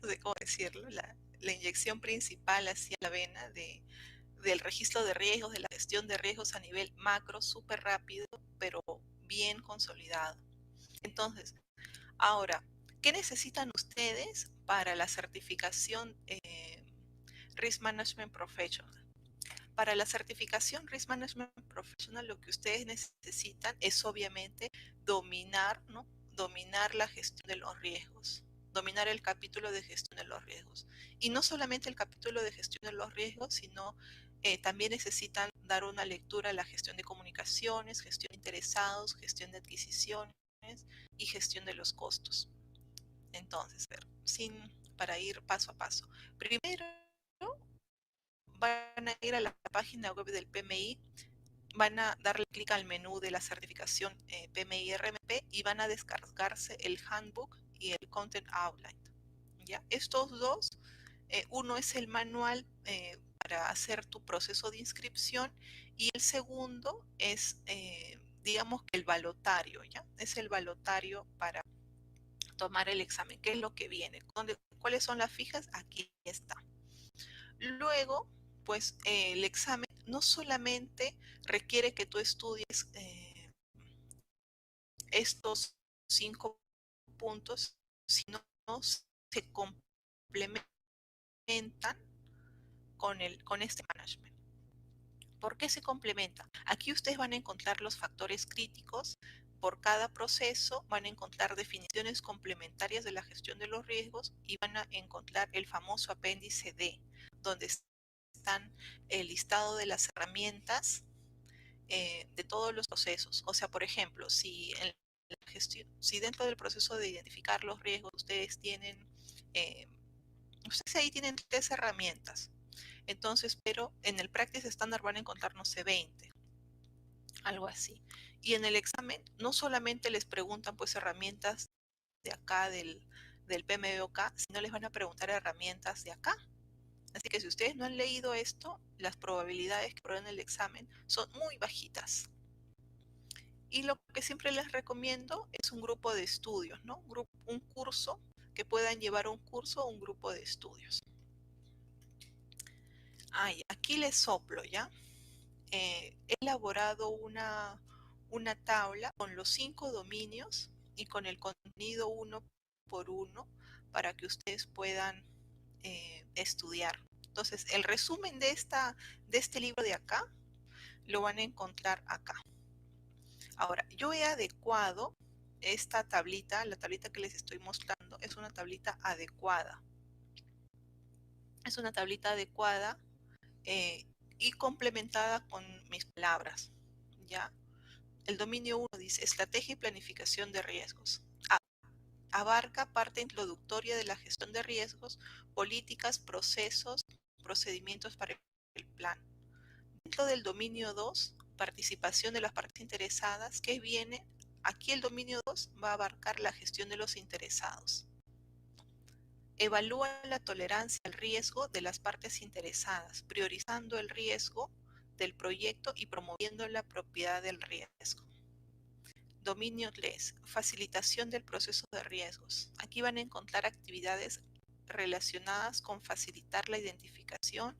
no sé cómo decirlo, la inyección principal hacia la vena del registro de riesgos, de la gestión de riesgos a nivel macro, súper rápido, pero bien consolidado. Entonces, ahora, ¿qué necesitan ustedes para la certificación Risk Management Professional? Para la certificación Risk Management Professional, lo que ustedes necesitan es obviamente dominar, ¿no? Dominar la gestión de los riesgos, dominar el capítulo de gestión de los riesgos. Y no solamente el capítulo de gestión de los riesgos, sino también necesitan dar una lectura a la gestión de comunicaciones, gestión de interesados, gestión de adquisiciones y gestión de los costos. Entonces, para ir paso a paso. Primero, van a ir a la página web del PMI, van a darle clic al menú de la certificación PMI RMP y van a descargarse el handbook y el content outline. ¿Ya? Estos dos, uno es el manual para hacer tu proceso de inscripción y el segundo es, digamos que el balotario, ¿ya? Es el balotario para tomar el examen. ¿Qué es lo que viene? ¿Cuáles son las fijas? Aquí está. Luego, pues el examen no solamente requiere que tú estudies estos 5 puntos, sino se complementan con este management. ¿Por qué se complementa? Aquí ustedes van a encontrar los factores críticos. Por cada proceso van a encontrar definiciones complementarias de la gestión de los riesgos y van a encontrar el famoso apéndice D, donde están el listado de las herramientas de todos los procesos. O sea, por ejemplo, si dentro del proceso de identificar los riesgos eh, ustedes ahí tienen 3 herramientas. Entonces, pero en el Practice Standard van a encontrar, no sé, 20, algo así. Y en el examen no solamente les preguntan pues herramientas de acá del PMBOK, sino les van a preguntar herramientas de acá. Así que si ustedes no han leído esto, las probabilidades que prueben el examen son muy bajitas. Y lo que siempre les recomiendo es un grupo de estudios, ¿no? Un curso, que puedan llevar un curso o un grupo de estudios. Aquí les soplo, ¿ya? He elaborado una tabla con los 5 dominios y con el contenido uno por uno para que ustedes puedan estudiar. Entonces, el resumen de este libro de acá lo van a encontrar acá. Ahora, yo he adecuado esta tablita, la tablita que les estoy mostrando, es una tablita adecuada. Es una tablita adecuada y complementada con mis palabras, ¿ya? El dominio 1 dice estrategia y planificación de riesgos. Abarca parte introductoria de la gestión de riesgos, políticas, procesos, procedimientos para el plan. Dentro del dominio 2, participación de las partes interesadas, ¿qué viene? Aquí el dominio 2 va a abarcar la gestión de los interesados. Evalúa la tolerancia al riesgo de las partes interesadas, priorizando el riesgo del proyecto y promoviendo la propiedad del riesgo. Dominio 3, facilitación del proceso de riesgos. Aquí van a encontrar actividades relacionadas con facilitar la identificación,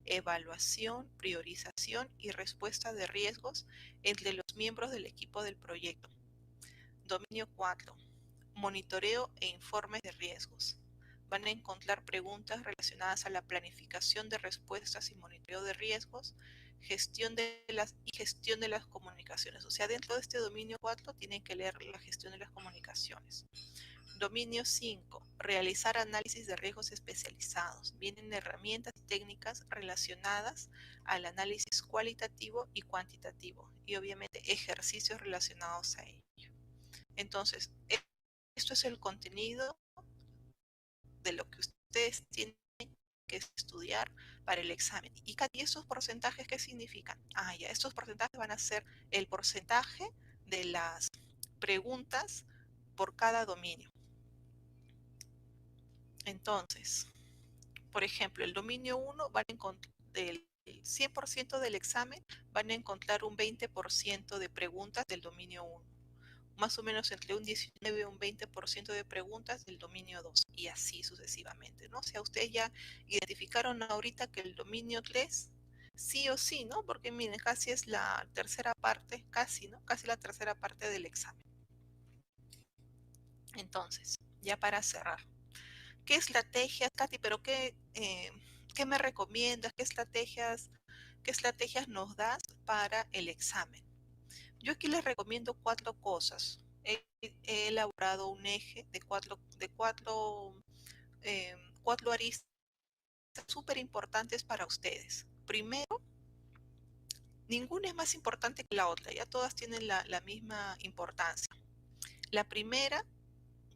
evaluación, priorización y respuesta de riesgos entre los miembros del equipo del proyecto. Dominio 4, monitoreo e informes de riesgos. Van a encontrar preguntas relacionadas a la planificación de respuestas y monitoreo de riesgos, gestión de las comunicaciones. O sea, dentro de este dominio 4 tienen que leer la gestión de las comunicaciones. Dominio 5, realizar análisis de riesgos especializados. Vienen herramientas y técnicas relacionadas al análisis cualitativo y cuantitativo y obviamente ejercicios relacionados a ello. Entonces, esto es el contenido de lo que ustedes tienen que estudiar para el examen. ¿Y estos porcentajes qué significan? Ya, estos porcentajes van a ser el porcentaje de las preguntas por cada dominio. Entonces, por ejemplo, el dominio 1 van a encontrar del 100% del examen, van a encontrar un 20% de preguntas del dominio 1, más o menos entre un 19 y un 20% de preguntas del dominio 2, y así sucesivamente, ¿no? O sea, ustedes ya identificaron ahorita que el dominio 3, sí o sí, ¿no? Porque miren, casi es la tercera parte, casi, ¿no? Casi la tercera parte del examen. Entonces, ya para cerrar, ¿qué estrategias, Katy, pero qué me recomiendas? Qué estrategias nos das para el examen? Yo aquí les recomiendo cuatro cosas. He elaborado un eje de cuatro aristas súper importantes para ustedes. Primero, ninguna es más importante que la otra, ya todas tienen la misma importancia. La primera,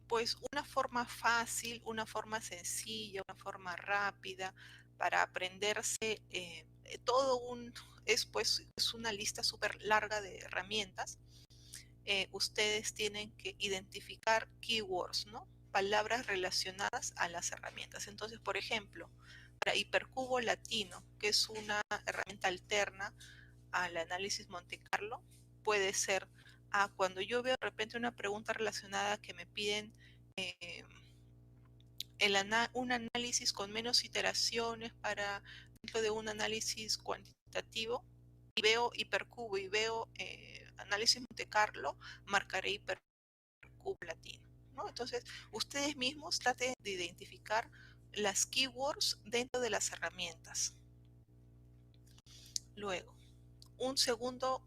pues una forma fácil, una forma sencilla, una forma rápida para aprenderse todo un, es pues es una lista súper larga de herramientas. Ustedes tienen que identificar keywords, ¿no? Palabras relacionadas a las herramientas. Entonces, por ejemplo, para Hipercubo Latino, que es una herramienta alterna al análisis Monte Carlo, puede ser, cuando yo veo de repente una pregunta relacionada que me piden eh, un análisis con menos iteraciones para dentro de un análisis cuantitativo, y veo Hipercubo y veo análisis Monte Carlo, marcaré Hipercubo Latino, ¿no? Entonces, ustedes mismos traten de identificar las keywords dentro de las herramientas. Luego, un segundo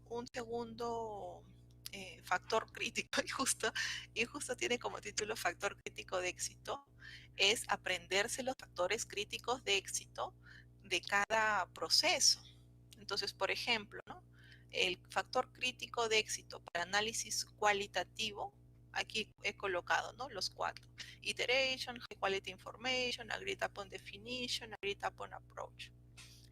factor crítico, y justo tiene como título factor crítico de éxito, es aprenderse los factores críticos de éxito de cada proceso. Entonces, por ejemplo, ¿no? El factor crítico de éxito para análisis cualitativo, aquí he colocado, ¿no? Los cuatro: iteration, high quality information, agreed upon definition, agreed upon approach.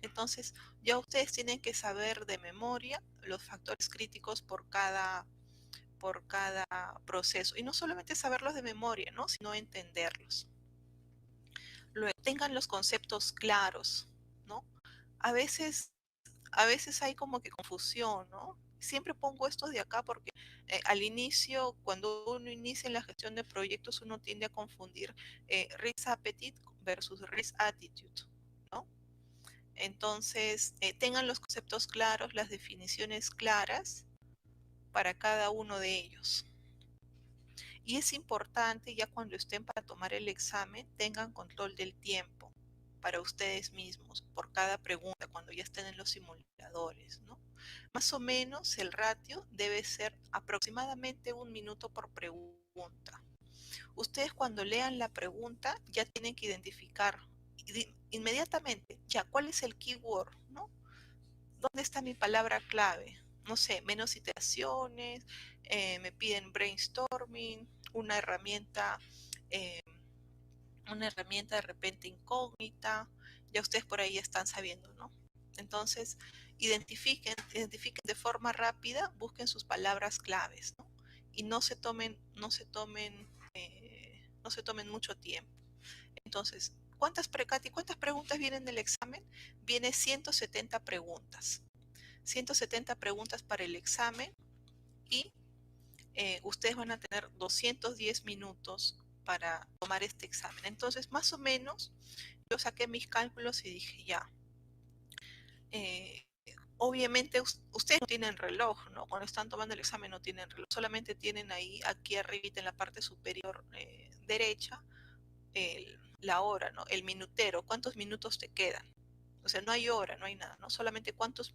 Entonces, ya ustedes tienen que saber de memoria los factores críticos por cada proceso. Y no solamente saberlos de memoria, ¿no? Sino entenderlos. Luego, tengan los conceptos claros, ¿no? A veces, a veces hay como que confusión, ¿no? Siempre pongo estos de acá porque al inicio, cuando uno inicia en la gestión de proyectos, uno tiende a confundir risk appetite versus risk attitude, ¿no? Entonces, tengan los conceptos claros, las definiciones claras para cada uno de ellos. Y es importante, ya cuando estén para tomar el examen, tengan control del tiempo para ustedes mismos, por cada pregunta, cuando ya estén en los simuladores, ¿no? Más o menos el ratio debe ser aproximadamente 1 minuto por pregunta. Ustedes, cuando lean la pregunta, ya tienen que identificar inmediatamente, ya, ¿cuál es el keyword, ¿no? ¿Dónde está mi palabra clave? No sé, menos iteraciones, me piden brainstorming, una herramienta, eh, una herramienta de repente incógnita, ya ustedes por ahí están sabiendo, ¿no? Entonces, identifiquen de forma rápida, busquen sus palabras claves, ¿no? Y no se tomen mucho tiempo. Entonces, ¿cuántas preguntas vienen del examen? Viene 170 preguntas. 170 preguntas para el examen, y ustedes van a tener 210 minutos para tomar este examen. Entonces, más o menos, yo saqué mis cálculos y dije, ya, eh, obviamente ustedes no tienen reloj, ¿no? Cuando están tomando el examen no tienen reloj, solamente tienen ahí, aquí arriba en la parte superior derecha, la hora, ¿no? El minutero, cuántos minutos te quedan. O sea, no hay hora, no hay nada, ¿no? Solamente cuántos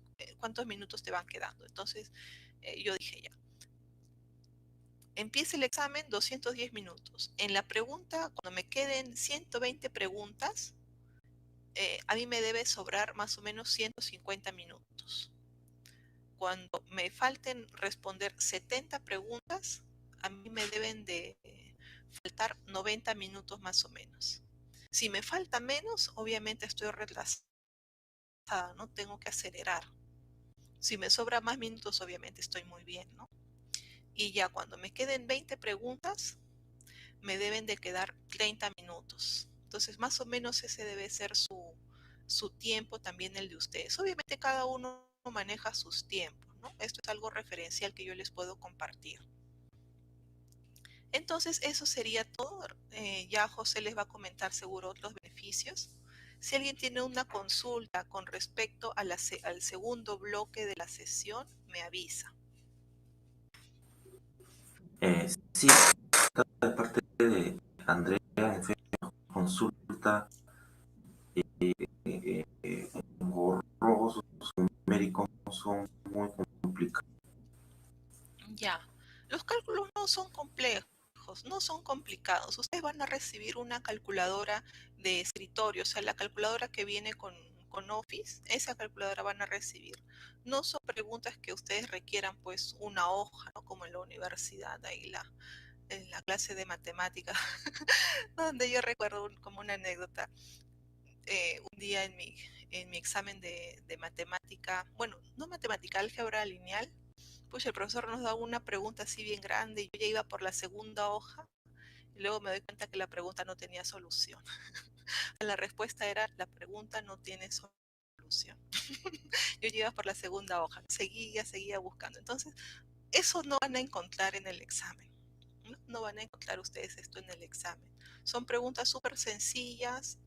minutos te van quedando. Entonces, yo dije, ya, empieza el examen, 210 minutos. En la pregunta, cuando me queden 120 preguntas, a mí me debe sobrar más o menos 150 minutos. Cuando me falten responder 70 preguntas, a mí me deben de faltar 90 minutos más o menos. Si me falta menos, obviamente estoy retrasada, ¿no? Tengo que acelerar. Si me sobra más minutos, obviamente estoy muy bien, ¿no? Y ya cuando me queden 20 preguntas, me deben de quedar 30 minutos Entonces, más o menos ese debe ser su tiempo, también el de ustedes. Obviamente cada uno maneja sus tiempos, ¿no? Esto es algo referencial que yo les puedo compartir. Entonces, eso sería todo. Ya José les va a comentar seguro los beneficios. Si alguien tiene una consulta con respecto a al segundo bloque de la sesión, me avisa. Sí, de parte de Andrea, en fe, consulta engorrosos, numéricos son muy complicados. Ya, los cálculos no son complejos, no son complicados. Ustedes van a recibir una calculadora de escritorio, o sea, la calculadora que viene con Office, esa calculadora van a recibir. No son preguntas que ustedes requieran pues una hoja, ¿no? Como en la universidad, ahí en la clase de matemáticas, donde yo recuerdo como una anécdota, un día en mi examen de matemática, bueno, no matemática, álgebra lineal, pues el profesor nos da una pregunta así bien grande y yo ya iba por la segunda hoja y luego me doy cuenta que la pregunta no tenía solución. La respuesta era, la pregunta no tiene solución. Yo ya iba por la segunda hoja, seguía buscando. Entonces, eso no van a encontrar en el examen. No van a encontrar ustedes esto en el examen. Son preguntas súper sencillas,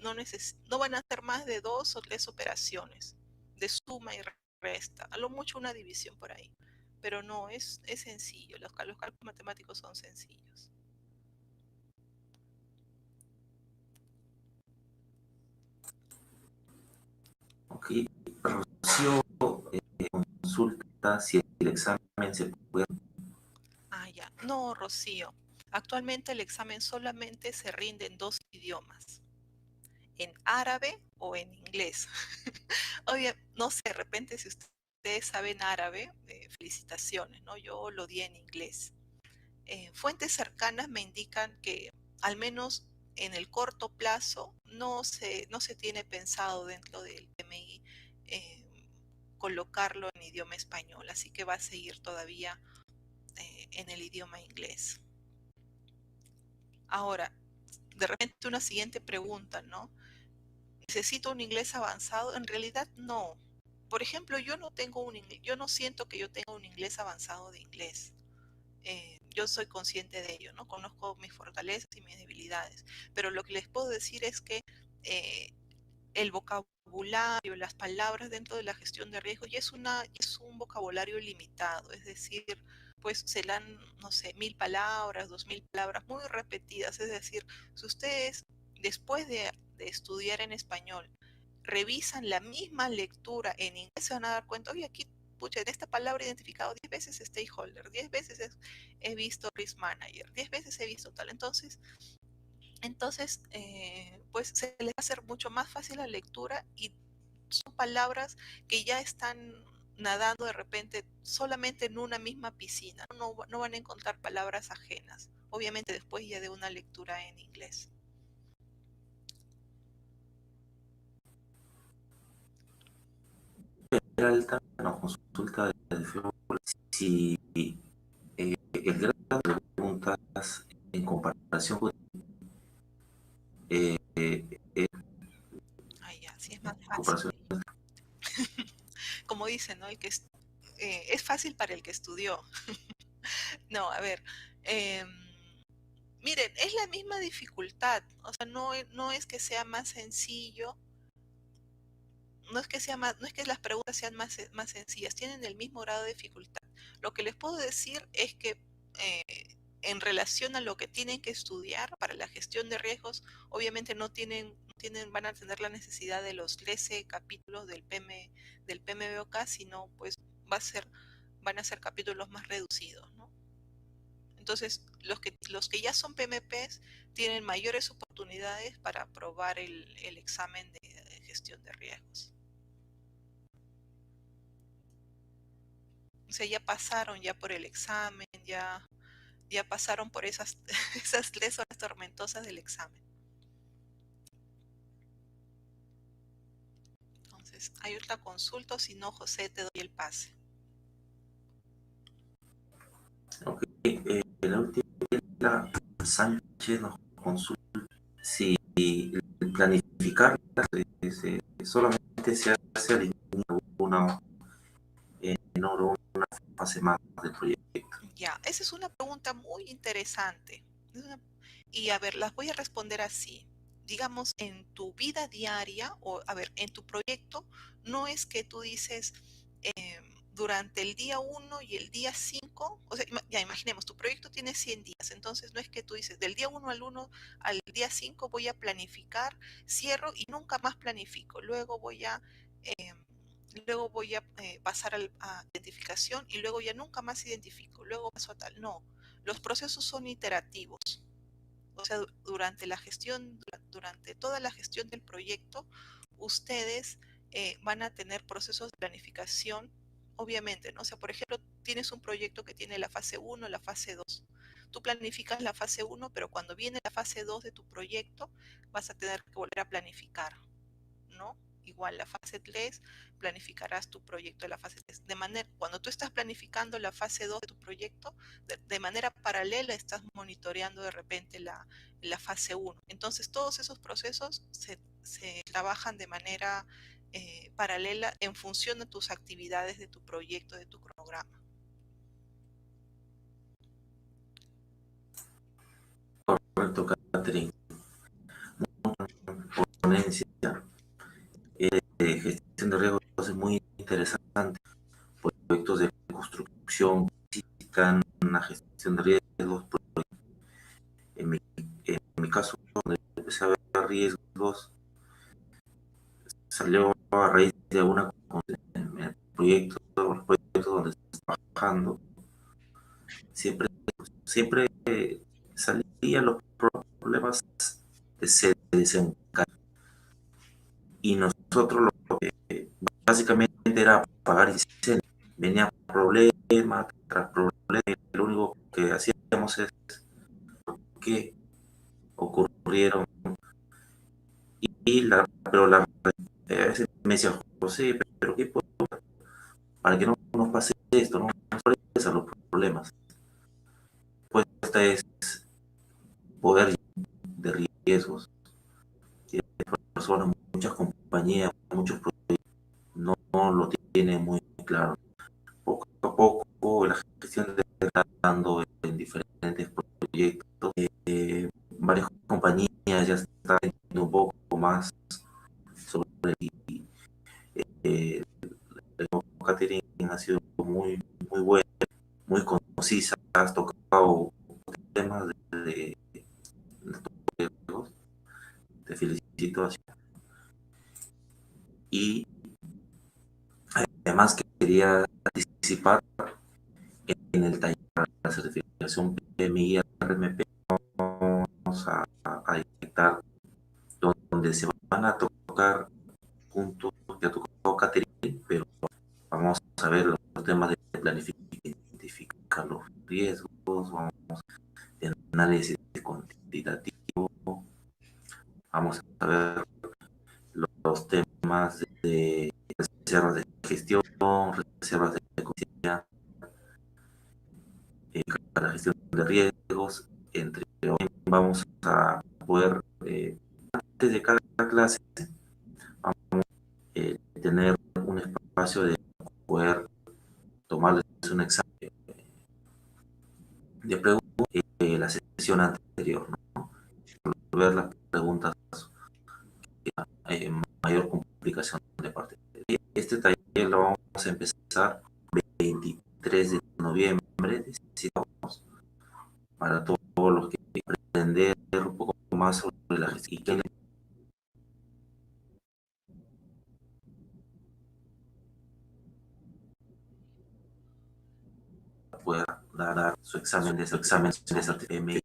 no van a hacer más de 2 o 3 operaciones de suma y resta, a lo mucho una división por ahí, pero no, es sencillo, los cálculos matemáticos son sencillos. Ok, Rocío consulta si el examen se puede. Ah, ya. No, Rocío. Actualmente el examen solamente se rinde en 2 idiomas, en árabe o en inglés. Obvio, no sé, de repente si ustedes saben árabe, felicitaciones, ¿no? Yo lo di en inglés. Fuentes cercanas me indican que al menos en el corto plazo no se tiene pensado dentro del PMI colocarlo en idioma español, así que va a seguir todavía en el idioma inglés. Ahora, de repente una siguiente pregunta, ¿no? ¿Necesito un inglés avanzado? En realidad no. Por ejemplo, yo no siento que yo tenga un inglés avanzado de inglés. Yo soy consciente de ello, ¿no? Conozco mis fortalezas y mis debilidades, pero lo que les puedo decir es que eh, el vocabulario, las palabras dentro de la gestión de riesgos es un vocabulario limitado, es decir, pues se dan, no sé, 1000 palabras, 2000 palabras muy repetidas, es decir, si ustedes después de estudiar en español revisan la misma lectura en inglés, se van a dar cuenta, oye, aquí, pucha, en esta palabra he identificado 10 veces stakeholder, 10 veces he visto risk manager, 10 veces he visto tal. Entonces, pues se les va a hacer mucho más fácil la lectura y son palabras que ya están nadando de repente solamente en una misma piscina. No van a encontrar palabras ajenas, obviamente después ya de una lectura en inglés. Alta nos consulta de feo si el grado de preguntas en comparación con eh, eh, Ay, ya, sí es más en fácil. comparación. Como dicen, ¿no? Es fácil para el que estudió. No, a ver, eh, miren, es la misma dificultad, o sea, no es que sea más sencillo, no es que las preguntas sean más sencillas, tienen el mismo grado de dificultad. Lo que les puedo decir es que en relación a lo que tienen que estudiar para la gestión de riesgos, obviamente van a tener la necesidad de los 13 capítulos del PMBOK, sino pues van a ser capítulos más reducidos, ¿no? Entonces, los que ya son PMPs tienen mayores oportunidades para aprobar el examen de gestión de riesgos. O sea, ya pasaron ya por el examen, ya pasaron por esas 3 horas tormentosas del examen. Entonces, hay otra consulta, o si no, José, te doy el pase. Okay, la última, la Sánchez nos consulta si solamente se hace al inicio una fase más del proyecto. Ya, esa es una pregunta muy interesante. Y a ver, las voy a responder así. Digamos, en tu vida diaria, o a ver, en tu proyecto, no es que tú dices durante el día 1 y el día 5, o sea, ya imaginemos, tu proyecto tiene 100 días, entonces no es que tú dices del día 1 al día 5 voy a planificar, cierro y nunca más planifico. Eh, luego voy a pasar a identificación y luego ya nunca más identifico, luego paso a tal. No, los procesos son iterativos. O sea, durante la gestión, durante toda la gestión del proyecto, ustedes van a tener procesos de planificación, obviamente, ¿no? O sea, por ejemplo, tienes un proyecto que tiene la fase 1, la fase 2. Tú planificas la fase 1, pero cuando viene la fase 2 de tu proyecto, vas a tener que volver a planificar, ¿no? Igual la fase 3, planificarás tu proyecto de la fase 3. Cuando tú estás planificando la fase 2 de tu proyecto, de manera paralela estás monitoreando de repente la fase 1. Entonces todos esos procesos se trabajan de manera paralela en función de tus actividades de tu proyecto, de tu cronograma. Correcto, Catherine. Ponencia de gestión de riesgos es muy interesante. Proyectos de construcción necesitan una gestión de riesgos. En mi caso, donde empecé a ver riesgos, salió a raíz de alguna en el proyecto, los proyectos donde estoy trabajando, siempre salían los problemas de se desencadenar. Y nosotros lo que básicamente era apagar incendios. Venía problema tras problema, y lo único que hacíamos es que ocurrieron. Pero a veces me decía, José, pero ¿qué puedo hacer para que no nos pase esto? No nos parecen los problemas. Pues esta es poder de riesgos. Y personas, muchas compañías, muchos proyectos no lo tienen muy claro. Poco a poco la gestión de dando en diferentes proyectos. Varias compañías ya están viendo un poco más sobre eh, Catherine ha sido muy buena, muy concisa, has tocado temas de te felicito. Y además quería participar en el taller de la certificación PMI RMP. Vamos a dictar donde se van a tocar puntos que ha tocado Catherine, pero vamos a ver los temas de planificación, identificar los riesgos, vamos a análisis cuantitativo, vamos a ver los temas de reservas de gestión, reservas de conciencia, para la gestión de riesgos, entre otros. Vamos a poder, antes de cada clase, vamos a tener un espacio de poder tomarles un examen de preguntas la sesión anterior, ¿no? Ver las preguntas mayor complicación de parte. Este taller lo vamos a empezar el 23 de noviembre, necesitamos para todos los que aprender un poco más sobre la gestión y poder dar su examen de certificación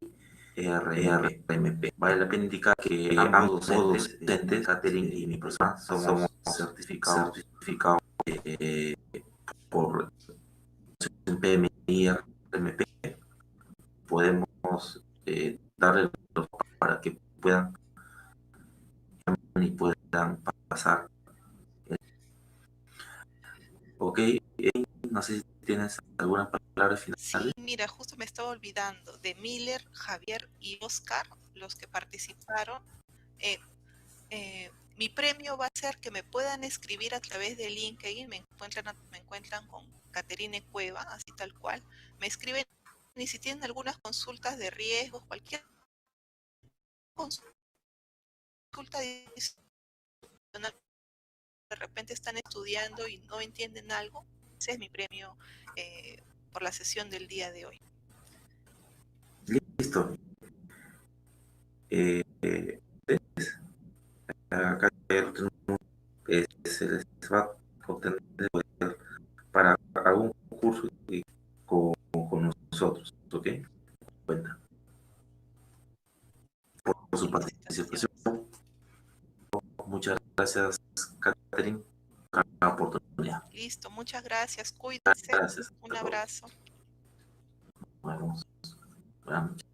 RMP. Vale la pena indicar que ambos docentes, Catherine y mi persona, somos certificados por PMI RMP. Podemos darle los para que puedan y puedan pasar. Ok, no sé si tienes alguna palabra final. Sí, mira, justo me estaba olvidando de Miller, Javier y Oscar, los que participaron. Eh, Mi premio va a ser que me puedan escribir a través de LinkedIn, me encuentran con Caterine Cueva, así tal cual, me escriben y si tienen algunas consultas de riesgos, cualquier consulta adicional, de repente están estudiando y no entienden algo, ese es mi premio por la sesión del día de hoy. Listo. Acá ya lo tenemos, se les va a obtener para algún curso con nosotros, ¿ok? Cuenta por su participación. Felicitaciones. Muchas gracias, Catherine, por la oportunidad. Listo, muchas gracias, cuídense, Gracias. un Hasta luego. abrazo. Nos vemos. Buenas noches.